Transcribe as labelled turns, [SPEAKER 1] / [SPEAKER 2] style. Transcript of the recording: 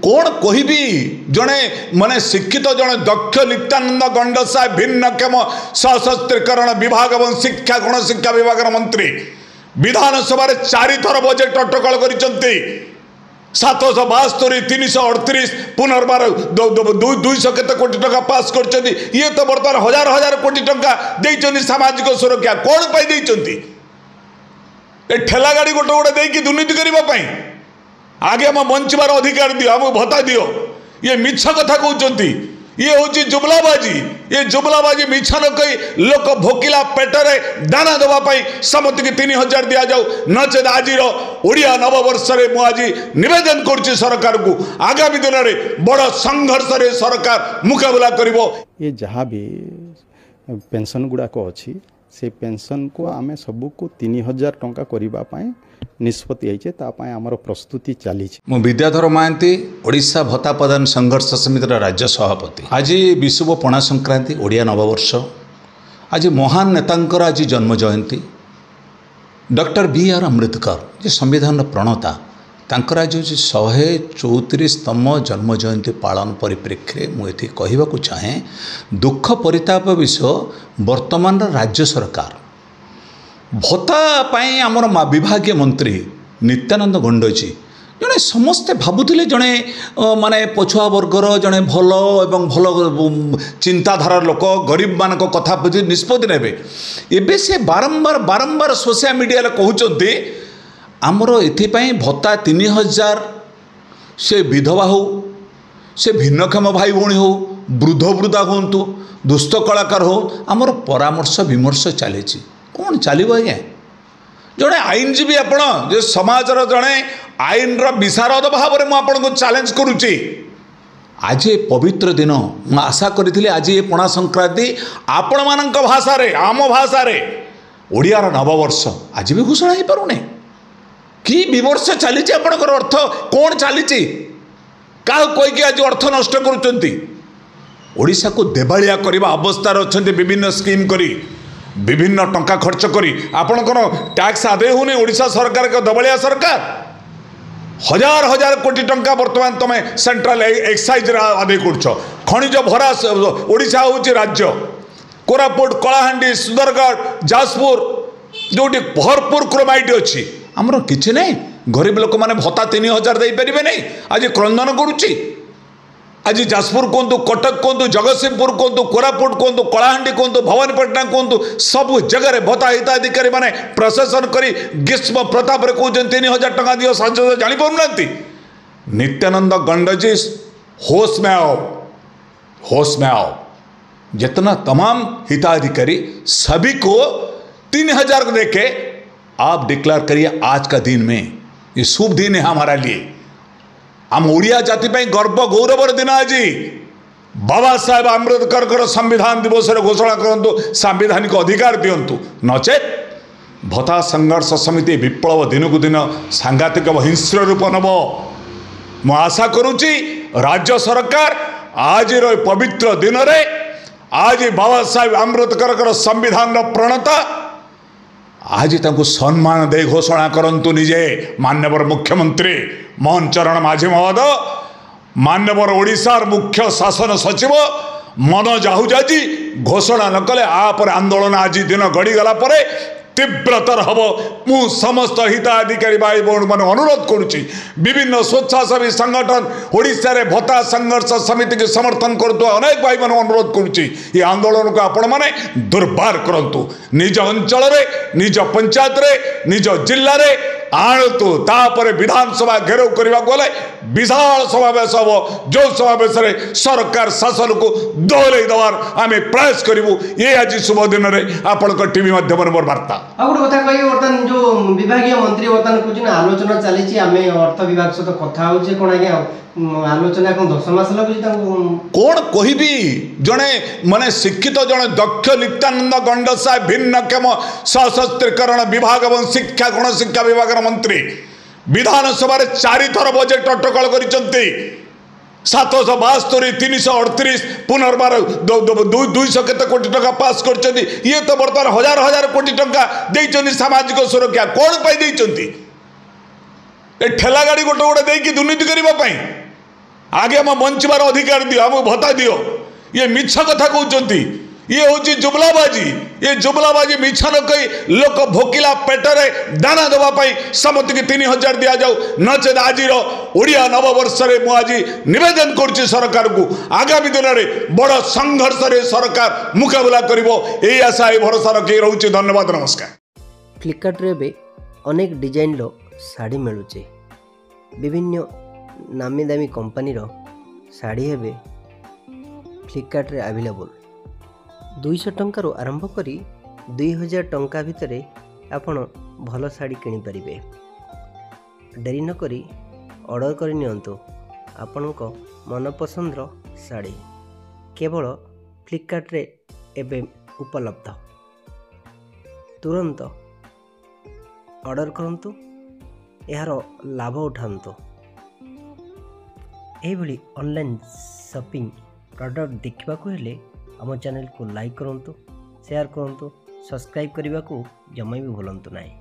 [SPEAKER 1] कौन कहबी जड़े माने शिक्षित जड़े दक्ष नित्यानंद गंडसाय भिन्नक्षम सशस्त्रीकरण विभाग और शिक्षा गणशिक्षा विभाग मंत्री विधानसभा 4 थर बजेट अटकल कर 772 338 पुनर्बार 200 केते कोटी टका पास कर ये तो बर्तमान हजार हजार कोटी टका देइछन्ति सामाजिक सुरक्षा कौन पाई देइछन्ति ए ठेला गाड़ी गोटे गोटे देकी दुर्नीति करने आगे आम बंचबार अधिकार दियो आम भत्ता दियो ये मिछ कथा कहते ये हूँ जुबलाबाजी ये जुबलाबाजी मिछ न कही लोक भोकिला पेटरे दाना देवाई समस्त की 3000 दि जाऊ नचेत आज ओडिया नववर्ष मुझे निवेदन करुच्ची सरकार को आगामी दिन में बड़ संघर्ष रे सरकार मुकाबला करिवो।
[SPEAKER 2] ये जहाँ भी पेंशन गुड़ाक अच्छी से पेंशन को आमे सबको 3000 टंका करने निष्पत्ति आमर प्रस्तुति चली।
[SPEAKER 1] मु विद्याधर महांती ओडिशा भत्ता प्रदान संघर्ष समितिर राज्य सभापति। आज विश्व पणा संक्रांति ओडिया नववर्ष आज महान नेतांकर आज जन्म जयंती डॉक्टर बी.आर. अम्बेडकर जे संविधान प्रणता तांकर आज 134तम जन्म जयंती पालन परिप्रेक्षी मुझे कहवाक चाहे दुख परिताप विषय वर्तमान राज्य सरकार भत्ता पाई आमर विभागीय मंत्री नित्यानंद गंडजी जड़े समस्ते भावुले जड़े माने पछुआ वर्गर जड़े भल एवं भल चिंताधारा लोक गरीब मान कथा बुझी निष्पत्ति नेबे एबे से बारंबार बारंबार सोशल मीडिया कहते आमर एथिपाई भत्ता 3000 से विधवा हो से भिन्नक्षम भाई भौणी हो वृद्ध वृद्धा हूँ दुष्ट कलाकार हो आमर परामर्श विमर्श चली कौन चलो आज्ञा जड़े आईनजीवी आपण जो समाजर जड़े आईन विशारद भाव में मुझे चैलेंज करुच्ची आज पवित्र दिन मु आशा करी आज ये पणा संक्रांति आपण मान भाषा आम भाषा ओडियार नववर्ष आज भी घोषणा हो पारुने कि विमर्श चली आपणकर अर्थ कौन चली क्या कहीकि आज अर्थ नष्ट करुँच ओडिशा को देवालिया करने अवस्था अच्छा विभिन्न स्कीम करी विभिन्न टंका खर्च करी आपणकर टैक्स आदाय होने ओडिशा सरकार का दबलिया सरकार हजार हजार कोटी टंका वर्तमान तुम सेंट्रल एक्साइज आदाय कर खनिज भरा ओडिशा हूँ राज्य कोरापुट कलाहांडी सुंदरगढ़ जाजपुर जोटी भरपूर क्रोमाइट अच्छी आमर किसी नहीं गरीब लोक मैंने भत्ता 3000 दे पारे नहीं आज क्रंदन करुच्ची आज जाजपुर कहतु कटक कहतु जगतसिंहपुर कहतु कोरापुट कहतु कलाहांडी कहतु भवानीपटना कहतु सब जगह भत्ता हिताधिकारी मैंने प्रशासन कर ग्रीष्म प्रताप कहते 3000 टका दियो सांसद जापार नित्यानंद गंडजी होश में आओ होश में आओ जितना तमाम हिताधिकारी सभी को 3000 को देके आप डिक्लेयर करिए आज का दिन में ये शुभ दिन है हमारा लिए आम ओडिया जाति गर्व गौरवर दिन आज बाबा साहेब आम्बेडकर संविधान दिवस घोषणा करूँ सांविधानिक अधिकार दिंतु नचेत भत्ता संघर्ष समिति विप्लव दिन को दिन सांघातिक हिंस्र रूप नब मु आशा करुच्ची राज्य सरकार आज पवित्र दिन रे आज बाबा साहेब आम्बेडकर संविधान प्रणता आज तांको सम्मान दे घोषणा करंतु निजे माननीय मुख्यमंत्री मोहन चरण माझी महोदय माननीय ओडिशार मुख्य शासन सचिव मनोज आहूजा घोषणा न कले आपर आंदोलन आज दिन गड़ीगला तीव्रतर हम मु समस्त हिताधिकारी भाई भौणी मान अनुरोध करुच्ची विभिन्न स्वेच्छासेवी संगठन ओडिशा रे भत्ता संघर्ष समिति के समर्थन करतु अनेक भाई मान अनुरोध करुच्ची ये आंदोलन को आपण माने दुर्बार करंतु निज अंचल रे निज पंचायत रे निज जिल्ला रे आणतु तापर विधानसभा घेराव करने गले विशाल समावेश हम जो समावेश सरकार शासन को दोहल दबार आम प्रयास करूँ ये आज शुभ दिन में आपण टीवी माध्यम मोर वार्ता
[SPEAKER 3] गोटे कथा कही बर्तमान जो विभागीय मंत्री बर्तमान कहते आलोचना चली आम अर्थ विभाग सहित कथा हो कौन आज्ञा आलोचना कौन 10 मास लगुच
[SPEAKER 1] कौन कहबी जड़े माने शिक्षित जड़े दक्ष नित्यानंद गंडसाय भिन्नक्षम सशस्त्रीकरण विभाग और शिक्षा गणशिक्षा विभाग मंत्री विधानसभा 4 थर बजेट अटकल कर 772 338 पुनर्बार 200 केते कोटी टका पास कर ये तो बर्तमान हजार हजार कोटी टका देइछन्ति सामाजिक सुरक्षा कौन पाई देइछन्ति ए ठेला गाड़ी गोटे गोटे देकी दुर्नीति करने आगे आम बंचबार अधिकार दियो, आम भत्ता दियो। ये मिछ कथा कहते, ये हूँ जुमलाबाजी। ये जुमलाबाजी मिछ न कही लोक भोकिला पेटरे दाना देवाई समस्त की 3000 दि जाऊ, नचेत आज ओडिया नववर्ष मुझे निवेदन करुच्ची सरकार को आगामी दिन में बड़ संघर्ष सरकार मुकाबला करिवो, एई आशा ए भरोसा रखी रहउची। धन्यवाद, नमस्कार।
[SPEAKER 4] फ्लिपकार्ट रे बे अनेक डिजाइन रो साड़ी मिलुचे, विभिन्न नामी दामी कंपनी रो साड़ी हेबे फ्लिपकार्ट रे अवेलेबल। 200 टंकार आरंभ करी 2000 टंका भितरे आपण भल साड़ी किनि परिबे। डेरी न करी ऑर्डर करि नियंतु आपणको मनपसंद रो साड़ी केवल फ्लिपकार्ट रे एबे उपलब्ध। तुरंत ऑर्डर करंतु, यार लाभ उठांतु। एभली ऑनलाइन शॉपिंग प्रोडक्ट देखा हेले आम चैनल को लाइक करंतु, शेयर करंतु, सब्सक्राइब करने को जमा भी भूलंतु नहीं।